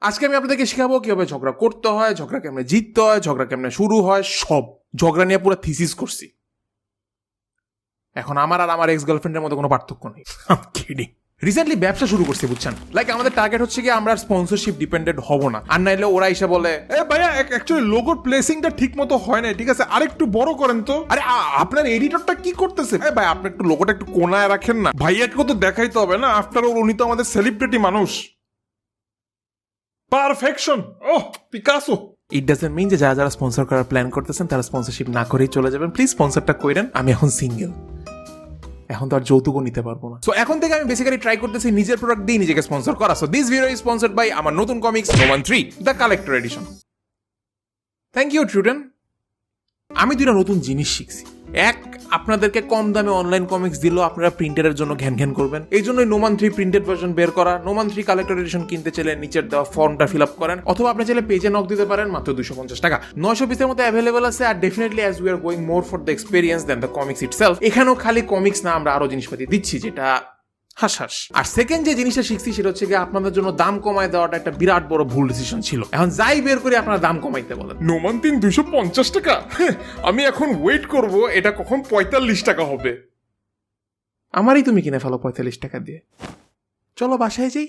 আজকে আমি আপনাদেরকে শেখাবো কিভাবে ঝগড়া করতে হয়, ঝগড়া কেমনে জিততে হয়, ঝগড়া কেমনে শুরু হয়, সব ঝগড়া নিয়ে পুরো থিসিস করছি। এখন আমার আর আমার এক্স গার্লফ্রেন্ডের মধ্যে কোনো পার্থক্য নেই। রিসেন্টলি ব্যবসা শুরু করছি, বুঝছেন? লাইক আমাদের টার্গেট হচ্ছে কি আমরা স্পন্সরশিপ ডিপেন্ডেন্ট হব না, আর নাইলে ওরা এসে বলে ভাইয়া অ্যাকচুয়ালি লোগোর প্লেসিংটা ঠিক মতো হয় না, ঠিক আছে আরেকটু বড় করেন তো। আরে আপনার এডিটরটা কি করতেছে? ভাই আপনি একটু লোগোটা একটু কোনায় রাখেন না, ভাইয়াকে তো দেখাইতে হবে না, আফটার অল উনি তো আমাদের সেলিব্রিটি মানুষ। Perfection, oh Picasso. It doesn't mean যে যারা যারা স্পন্সর করার প্ল্যান করতেছেন তারা স্পন্সরশিপ না করেই চলে যাবেন। প্লিজ স্পন্সরটা কইরেন। আমি এখন সিঙ্গেল, এখন তো আর যৌতুকও নিতে পারবো না। সো এখন থেকে আমি বেসিক্যালি ট্রাই করতেছি নিজের প্রোডাক্ট দিয়ে নিজেকে স্পন্সর করা। So this video is sponsored by আমার নতুন comics Noman 3 the collector edition. Thank you ট্রুটেন। আমি দুইটা নতুন জিনিস শিখছি। এক, আপনাদেরকে কম দামে অনলাইন কমিক্স দিলেও আপনারা প্রিন্টারের জন্য ঘ্যান ঘ্যান করবেন, এই জন্যই নোমান 3 প্রিন্টেড ভার্সন বের করা। নোমান 3 কালেক্টর এডিশন কিনতে চাইলে নিচের দেওয়া ফর্মটা ফিল আপ করেন, অথবা আপনি চাইলে পেজে নক দিতে পারেন, মাত্র 250 টাকা। 900 পিসের মতো অ্যাভেলেবল আছে। আর definitely as we are going more for the experience than the comics itself, এখানেও খালি কমিক্স না, আমরা আরো জিনিসপাতি দিচ্ছি, যেটা হাস হাস। আর সেকেন্ড যে জিনিসটা শিখছি সেটা হচ্ছে গিয়ে আপনাদের জন্য দাম কমায় দেওয়াটা একটা বিরাট বড় ভুল ডিসিশন ছিল। এখন যাই বের করে আপনারা দাম কমাইতে বলেন। নোমান 3 250 টাকা, আমি এখন ওয়েট করব এটা কখন 45 টাকা হবে। আমারই তুমি কিনে ফেলো 45 টাকা দিয়ে। চলো বাসায় যাই।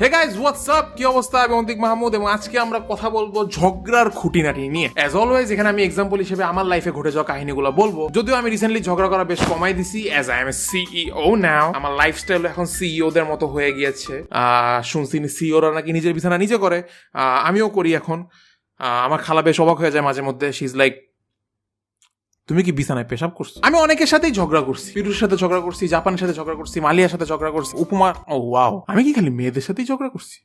Hey guys, what's up? কি অবস্থা? আমি অন্তিক মাহমুদ, এবং আজকে আমরা কথা বলবো ঝগড়ার খুঁটিনাটি নিয়ে। অ্যাজ অলওয়েজ এখানে আমি এক্সাম্পল হিসেবে আমার লাইফে ঘটে যাওয়া কাহিনীগুলো বলবো, যদিও আমি রিসেন্টলি ঝগড়া করা বেশ কমাই দিছি, as I am a CEO now. আমার লাইফস্টাইল এখন সিইও দের মতো হয়ে গিয়েছে। শুনছি সিইওরা নাকি নিজের বিছানা নিজে করে, আমিও করি এখন। আমার খালা বেশ অবাক হয়ে যায় মাঝে মধ্যে। শি ইজ লাইক, তুমি কি বিছানায় পেশাব করছো? আমি অনেকের সাথেই ঝগড়া করছি, পিটুর সাথে ঝগড়া করছি, জাপানের সাথে ঝগড়া করছি, মালিয়ার সাথে ঝগড়া করছি, উপমা। ও ওয়াও, আমি কি খালি মেয়েদের সাথেই ঝগড়া করছি?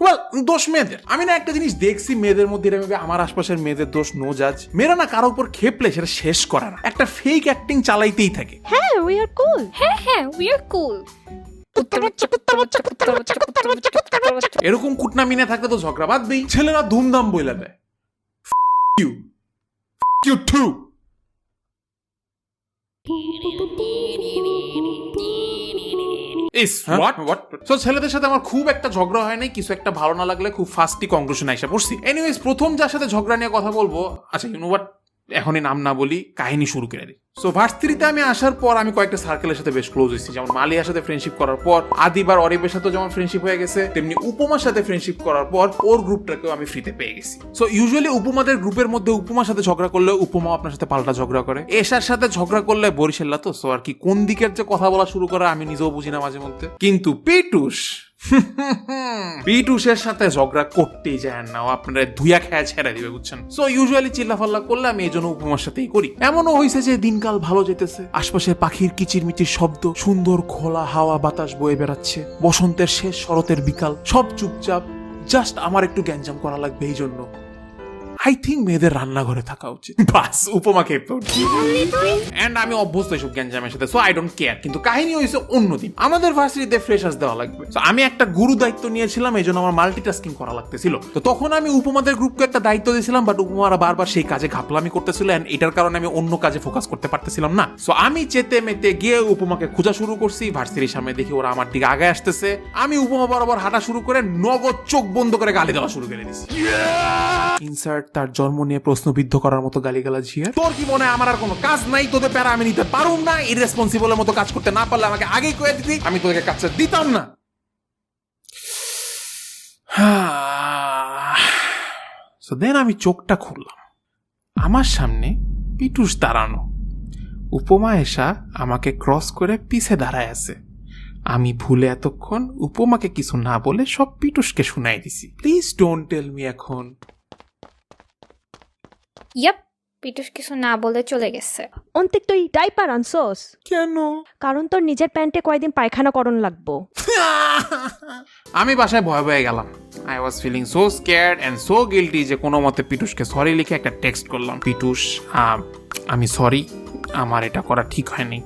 ওয়েল, দোষ মেয়েদের। আমি না একটা জিনিস দেখছি মেয়েদের মধ্যে, আমার আশপাশের মেয়েদের দোষ, নো জাজ। মেয়েরা না কারো উপর খেপলে সেটা শেষ করে না, একটা ফেক অ্যাক্টিং চালাইতেই থাকে। হ্যাঁ উই আর কুল, হ্যাঁ উই আর কুল। এরকম কুটনা মিনে থাকলে তো ঝগড়া বাদ দেই, ছেলেরা ধুমধাম বইলা দেয়। You too. So, ছেলেদের সাথে আমার খুব একটা ঝগড়া হয় নাই, কিছু একটা ভালো না লাগলে খুব ফাস্টই কনক্লুশন আইসা পড়ছি। এনিওয়েজ, প্রথম যার সাথে ঝগড়া নিয়ে কথা বলবো, আচ্ছা ইউ নো হোয়াট, এখনই নাম না বলি, কাহিনী শুরু করে দিই। সো ভার্সিটিতে আমি আসার পর আমি কয়েকটা সার্কেলের সাথে বেশ ক্লোজ হয়েছি, যেমন মালিয়ার সাথে ফ্রেন্ডশিপ করার পর আদিবার অরিবের সাথে যেমন ফ্রেন্ডশিপ হয়ে গেছে, তেমনি উপমার সাথে ফ্রেন্ডশিপ করার পর ওর গ্রুপটাকেও আমি ফ্রিতে পেয়ে গেছি। সো ইউজুয়ালি উপমাদের গ্রুপের মধ্যে উপমার সাথে ঝগড়া করলে উপমা আপনার সাথে পাল্টা ঝগড়া করে, এশার সাথে ঝগড়া করলে বরিশাল্লা তো। সো আর কি কোন দিকের যে কথা বলা শুরু করে আমি নিজেও বুঝি না মাঝে মধ্যে। কিন্তু পিটুশের সাথে ঝগড়া করতেই যায় না, আপনারা ধুইয়া খেয়া ছেড়ে দিবে, বুঝছেন? সো ইউজুয়ালি চিল্লাফাল্লা করলে আমি এই জন্য উপমার সাথেই করি। এমনও হয়েছে যে দিনকাল ভালো যেতেছে, আশপাশের পাখির কিচিরমিচির শব্দ, সুন্দর খোলা হাওয়া বাতাস বয়ে বেড়াচ্ছে, বসন্তের শেষ শরতের বিকাল, সব চুপচাপ, জাস্ট আমার একটু গ্যাঞ্জাম করা লাগবে। এই জন্য আই থিঙ্ক মেয়েদের রান্নাঘরে থাকা উচিত। বাস, উপমা খেপে উঠছি। এন্ড আমি অভ্যস্ত এইসব গ্যাঞ্জামের সাথে, সো আই ডোন্ট কেয়ার। কিন্তু কাহিনী হয়েছে অন্যদিন। আমাদের ভার্সিটিতে ফ্রেশার্স দেওয়া লাগবে, সো আমি একটা গুরু দায়িত্ব নিয়েছিলাম, এই জন্য আমার মাল্টিটাস্কিং করা লাগতেছিল। তো তখন আমি উপমাদের গ্রুপকে একটা দায়িত্ব দিয়েছিলাম, বাট উপমারা বারবার সেই কাজে ঘাপলামি করতেছিল, এন্ড এটার কারণে আমি অন্য কাজে ফোকাস করতে পারতেছিলাম না। সো আমি চেতে মেতে গিয়ে উপমাকে খোঁজা শুরু করছি। ভার্সিটির সামনে দেখি ওরা আমার দিকে আগে আসতেছে, আমি উপমা বরাবর হাঁটা শুরু করে নগদ চোখ বন্ধ করে গালি দেওয়া শুরু করে দিছি। ইনসার্ট তার জন্ম নিয়ে প্রশ্নবিদ্ধ করার মতো গালিগালাজ হিয়ার। তোর কি মনে হয় আমার আর কোনো কাজ নাই? তোদের প্যারা আমি নিতে পারুম না? ইররেসপন্সিবলের মতো কাজ করতে না পারলে আমাকে আগেই কয়ে দিতি, আমি তোদেরকে কাজটা দিতাম না। সো দেন আমি চোখটা খুললাম, আমার সামনে পিটুশ দাঁড়ানো, উপমা এসা আমাকে ক্রস করে পিছে দাঁড়ায় আছে। আমি ভুলে এতক্ষণ উপমাকে কিছু না বলে সব পিটুশকে শুনাই দিছি। প্লিজ ডোন্ট টেল মি এখন। Yep, পিটুস কিছু না বলে চলে গেছে। অন্তিক তুই ডাইপার আনছস কেন? কারণ তোর নিজের প্যান্টে কয়দিন পায়খানা করণ লাগবো। আমি বাসায় ভয় ভয়ে গেলাম। I was feeling so scared and so guilty যে কোনো মতে পিটুসকে সরি লিখে একটা টেক্সট করলাম, পিটুস আমি সরি, আমার এটা করা ঠিক হয়নি।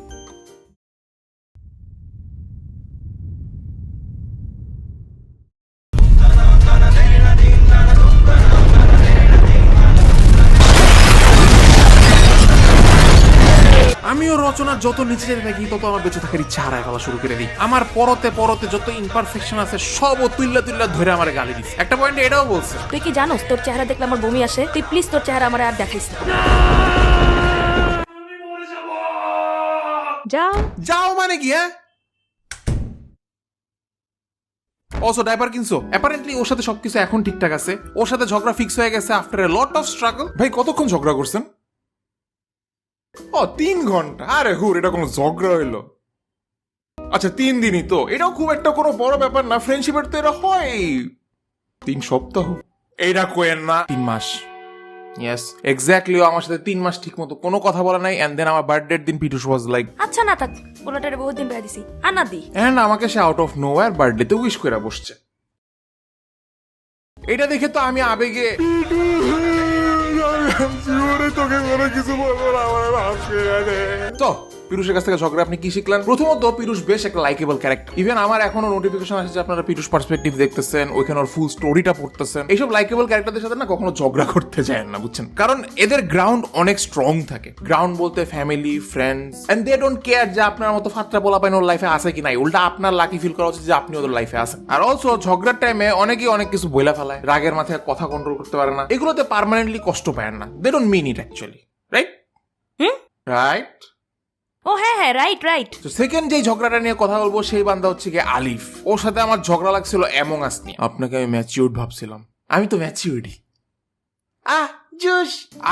আমিও রচনার যত নিচে যেতে থাকি তত আমার বেঁচে থাকার ইচ্ছা হারায় ফেলা শুরু করে দিই। আমার পরতে পরতে যত ইমপারফেকশন আছে সব ও তুইল্লা তুইল্লা ধরে আমার গালি দিচ্ছে। একটা পয়েন্টে এটাও বলছে, তুই কি জানোস তোর চেহারা দেখলে আমার বমি আসে, তুই প্লিজ তোর চেহারা আমার আর দেখাইস না। যাও যাও মানে কি? হ্যাঁ, অলসো ডাইপার কিনছো? অ্যাপারেন্টলি ওর সাথে সবকিছু এখন ঠিকঠাক আছে। ওর সাথে ঝগড়া ফিক্স হয়ে গেছে after a lot of struggle. ভাই কতক্ষণ ঝগড়া করছেন? ও 3 ঘন্টা। আরে হুর, এটা কোনো ঝগড়া হইলো? আচ্ছা 3 দিনই তো, এটাও খুব একটা কোনো বড় ব্যাপার না। ফ্রেন্ডশিপের তো এটা হয় 3 সপ্তাহ। এইটা কোয়েন না 3 মাস। ইয়েস এক্স্যাক্টলি, আমার সাথে 3 মাস ঠিক মতো কোনো কথা বলা নাই। এন্ড দেন আমার বার্থডের দিন পিটুস ওয়াজ লাইক, আচ্ছা না থাক, পোলাটারে বহুত দিন বেড়া দিছি আনা দি। এন্ড আমাকে সে আউট অফ নোওয়্যার বার্থডেতে উইশ করে বসছে। এটা দেখে তো আমি আবেগে তোকে কোনো কিছু বলবো না, আমার আজকে তো পিরুষের কাছ থেকে ঝগড়া আপনি কি শিখলেন? প্রথমত পিরুষ বেশ একটা লাইকেবল ক্যারেক্টার। ইভেন আমার এখনো নোটিফিকেশন আসে যে আপনারা পিরুষ পার্সপেক্টিভ দেখতেছেন, ওইখানে ওর ফুল স্টোরিটা পড়তেছেন। এইসব লাইকেবল ক্যারেক্টারদের সাথে না কখনো ঝগড়া করতে যায় না, বুঝছেন? কারণ এদের গ্রাউন্ড অনেক স্ট্রং থাকে। গ্রাউন্ড বলতে family, friends, and they don't care যে আপনার মতো ফাত্রা পোলা পাইন ওর লাইফে আছে কি নাই। উল্টা আপনার লাকি ফিল করা উচিত যে আপনি ওদের লাইফে আছেন। আর অলসো ঝগড়ার টাইমে অনেকেই অনেক কিছু বইলা ফেলায়, রাগের মাথায় কথা কন্ট্রোল করতে পারে না। এগুলোতে পার্মানেন্টলি কষ্ট পায় না। They don't mean it actually, right? Right. ও হ্যাঁ হ্যাঁ, রাইট রাইট। তো সেকেন্ড যে ঝগড়াটা নিয়ে কথা বলবো সেই বান্দা হচ্ছে গিয়ে আলিফ। ওর সাথে আমার ঝগড়া লাগছিল অ্যামং আস নিয়ে। আপনাকে আমি ম্যাচিউরড ভাবছিলাম, আমি তো ম্যাচিউরডই।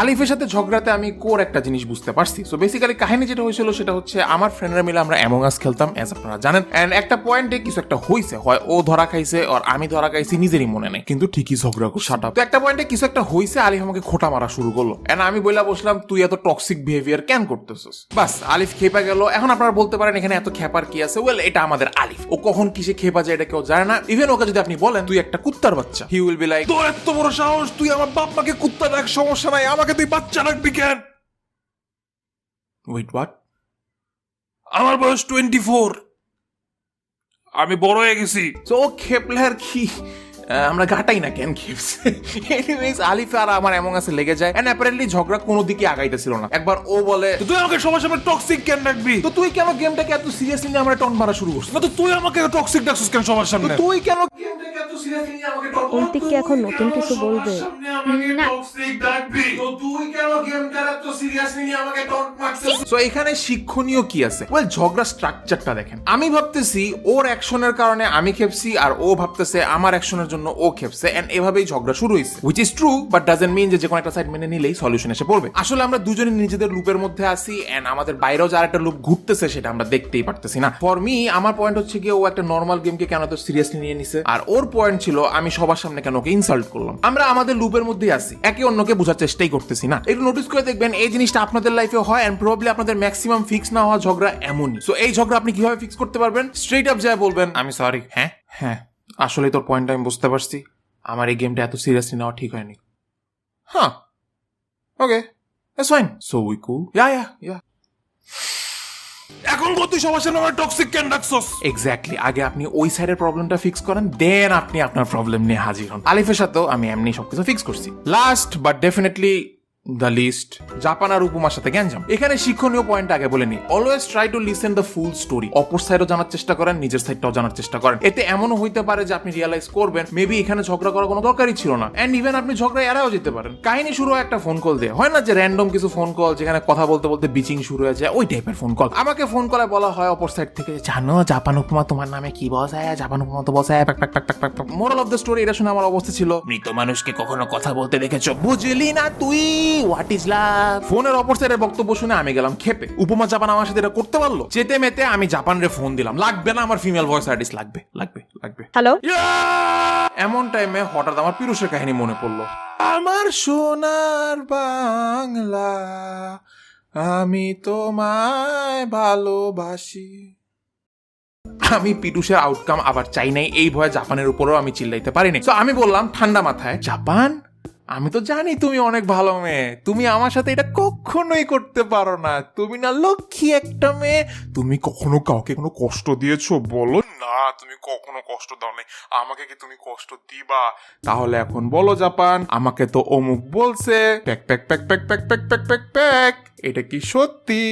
আলিফের সাথে ঝগড়াতে আমি কোর একটা জিনিস বুঝতে পারছি। সো বেসিক্যালি কাহিনী যেটা হয়েছিল সেটা হচ্ছে আমার ফ্রেন্ডরা মিলে আমরা অ্যামং আস খেলতাম, অ্যাজ আপনারা জানেন। এন্ড একটা পয়েন্টে কিছু একটা হয়েছে, হয় ও ধরা খাইছে আর আমি ধরা খাইছি, নিজেরই মনে নেই, কিন্তু ঠিকই ঝগড়া করছি। তো একটা পয়েন্টে কিছু একটা হয়েছে, আলিফ আমাকে খোটা মারা শুরু করলো। এন্ড আমি বইলা বসলাম, তুই এত টক্সিক বিহেভিয়ার কেন করতেছিস? বাস আলিফ খেপা গেল। এখন আপনারা বলতে পারেন এখানে এত খেপার কি আছে? ওয়েল, এটা আমাদের আলিফ। ও কখন কিসে খেপা যায় এটা কেউ জানে না। ইভেন ওকে যদি আপনি বলেন তুই একটা কুত্তার বাচ্চা, হি উইল বি লাইক, তোর এত বড় সাহস, তুই আমার বাপ মাকে কুত্তা ডাক, সমস্যা নাই, আমাকে তুই বাচ্চা রাখবি কেন? Wait what? আমার বয়স 24, আমি বড় হয়ে গেছি। তো ও খেপলে আর কি, আমরা গাটাই না কেন খেপছে। এনিওয়েজ আলিফ আর আমার এমন আছে লেগে যায়। এন্ড অ্যাপারেন্টলি ঝগড়া কোনো দিকে আগাইতেছিল না। একবার ও বলে, তো তুই আমাকে সবার সামনে টক্সিক কেন রাখবি? তো তুই কেন গেমটাকে এত সিরিয়াসলি নিয়ে আমরা টন মারা শুরু করছিস? না তো তুই আমাকে টক্সিক ডাকছিস কেন সবার সামনে? তুই কেন গেমটাকে এত সিরিয়াসলি নিয়ে আমাকে টন অন্তিক কি এখন নতুন কিছু বলবে? না। সো এখানে শিক্ষণীয় কি আছে? ওয়েল, ঝগড়া স্ট্রাকচারটা দেখেন। আমি ভাবতেছি ওর অ্যাকশনের কারণে আমি খেপছি, আর ও ভাবতেছে আমার অ্যাকশনের জন্য ও খেপছে। এন্ড এভাবেই ঝগড়া শুরু হয়েছে, which is true, but doesn't mean যে কোনো একটা সাইড মেনে নিলেই সলিউশন এসে পড়বে। আসলে আমরা দুজনে নিজেদের লুপের মধ্যে আছি, এন্ড আমাদের বাইরেও যার একটা লুপ ঘুরতেছে সেটা আমরা দেখতেই পারতেছি না। ফর মি, আমার পয়েন্ট হচ্ছে গিয়ে ও একটা নর্মাল গেমকে কেন তো সিরিয়াসলি নিয়ে নিছে, আর ওর পয়েন্ট ছিল আমি সবার সামনে কেন ওকে ইনসাল্ট করলাম। আমরা আমাদের লুপের মধ্যেই আছি, একে অন্যকে বোঝার চেষ্টাই করতেছি না। একটু নোটিস করে দেখবেন এই জিনিসটা আপনাদের লাইফে হয়, এন্ড প্রবাবলি আপনাদের ম্যাক্সিমাম ফিক্স না হওয়া ঝগড়া এমনই। সো এই ঝগড়া আপনি কিভাবে ফিক্স করতে পারবেন? স্ট্রেট আপ যায় বলবেন, আমি সরি। হ্যাঁ হ্যাঁ, আসলে তোর পয়েন্ট আমি বুঝতে পারছি, আমার এই গেমটা এত সিরিয়াসলি নেওয়া ঠিক হয়নি। হ্যাঁ, ওকে, দ্যাটস ফাইন। সো উই কুল। ইয়া এখন তুই সবার সামনে আমার টক্সিক কেন ডাকছস? এক্স্যাক্টলি। আগে আপনি ওই সাইডের প্রবলেমটা ফিক্স করেন, দেন আপনি আপনার প্রবলেম নিয়ে হাজির হন। আলিফের সাথেও আমি এমনি সবকিছু ফিক্স করছি। Last but definitely the list, Japan আর উপমার সাথে গ্যাঞ্জাম। এখানে শিক্ষণীয় পয়েন্ট আগে বলে নি, always try to listen the full story. অপর সাইডও জানার চেষ্টা করেন, নিজের সাইডটাও জানার চেষ্টা করেন। এতে এমনও হইতে পারে যে আপনি রিয়েলাইজ করবেন মেবি এখানে ঝগড়া করার কোনো দরকারই ছিল না। এন্ড ইভেন আপনি ঝগড়া এড়াও যেতে পারেন। কাহিনী শুরু হয় একটা ফোন কল দিয়ে, হয় না যে র্যান্ডম কিছু ফোন কল যেখানে কথা বলতে বলতে বিচিং শুরু হয়ে যায়, ওই টাইপের ফোন কল। আমাকে ফোন কলে বলা হয় অপর সাইড থেকে, জানো জাপান উপমা তোমার নামে কি বসায়, জাপান উপমা তো বসায়। মোরাল অফ দ্য স্টোরি, এটা শুনে আমার অবস্থা ছিল, মৃত মানুষকে কখনো কথা বলতে দেখেছো? বুঝলি না তুই হোয়াট ইজ লাভ? ফোনের অপর সাইডের বক্তব্য শুনে আমি গেলাম খেপে। উপমা জাপান আমার সাথে এটা করতে পারলো? চেতে মেতে আমি জাপান রে ফোন দিলাম, লাগবে না আমার ফিমেল ভয়েস আর্টিস্ট, লাগবে। হ্যালো, এমন টাইমে হঠাৎ আমার পিরুষের কাহিনী মনে পড়লো। আমার সোনার বাংলা আমি তোমায় ভালোবাসি। আমি পিটুসের আউটকাম আবার চাই নাই, এই ভয়ে জাপানের উপরেও আমি চিল্লাইতে পারিনি। তো আমি বললাম ঠান্ডা মাথায়, জাপান আমি তো জানি তুমি অনেক ভালো মেয়ে, তুমি আমার সাথে এটা কখনোই করতে পারো না, তুমি না লক্ষ্মী একটা মেয়ে, তুমি কখনো কাউকে কোনো কষ্ট দিয়েছো বলো? না তুমি কখনো কষ্ট দাও নাই, আমাকে কি তুমি কষ্ট দিবা? তাহলে এখন বলো জাপান, আমাকে তো অমুক বলছে, pack pack pack pack pack pack pack pack pack, এটা কি সত্যি?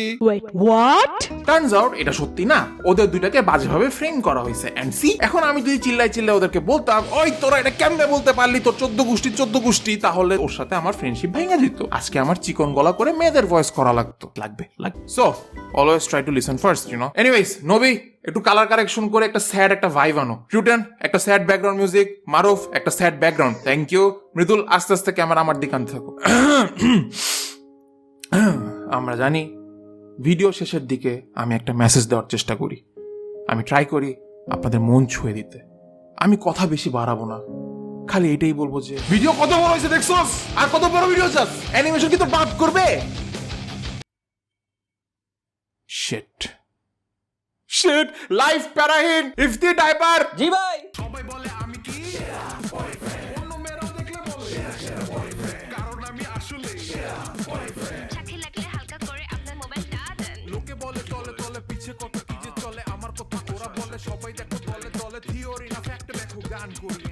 টার্নস আউট এটা সত্যি না, ওদের দুইটাকে বাজেভাবে ফ্রেম করা হয়েছে। এন্ড সি এখন আমি যদি চিল্লাই ওদেরকে বলতাম ওই তোরা এটা কেমনে বলতে পারলি, তোর 14 গোষ্ঠী, তাহলে ওর সাথে আমার ফ্রেন্ডশিপ ভেঙে যেত। আজকে আমার চিকন গলা করে মেয়েদের ভয়েস করা লাগবে। So always try to listen first, you know. Anyways Nabi একটু কালার কারেকশন করে একটা স্যাড একটা ভাইব আনো। ট্রুটেন একটা স্যাড ব্যাকগ্রাউন্ড মিউজিক, মারুফ একটা sad background. Thank you. Mridul আস্তে আস্তে ক্যামেরা আমার দিকে আনতে থাকো। আমরা জানি ভিডিও শেষের দিকে আমি একটা মেসেজ দেওয়ার চেষ্টা করি, আমি ট্রাই করি আপনাদের মন ছুঁয়ে দিতে। আমি কথা বেশি বাড়াবো না, খালি এটাই বলবো যে ভিডিও কত বড় হয়েছে দেখছস, আর কত বড় ভিডিও চাস, অ্যানিমেশন কি তো বাদ করবে? শিট লাইফ প্যারাহিন ইফতি ডাইপার। জি ভাই। সবাই বলে আমি কি অন্য মেয়েরাও দেখলে বলে কারণ আমি আসলে সাথে লাগলে হালকা করে আপনার মোবাইলটা দেন। লোকে বলে তলে তলে পিছে কত কি যে চলে, আমার কথা ওরা বলে, সবাই দেখো তলে তলে, থিওরি না ফ্যাক্ট দেখো গান করি।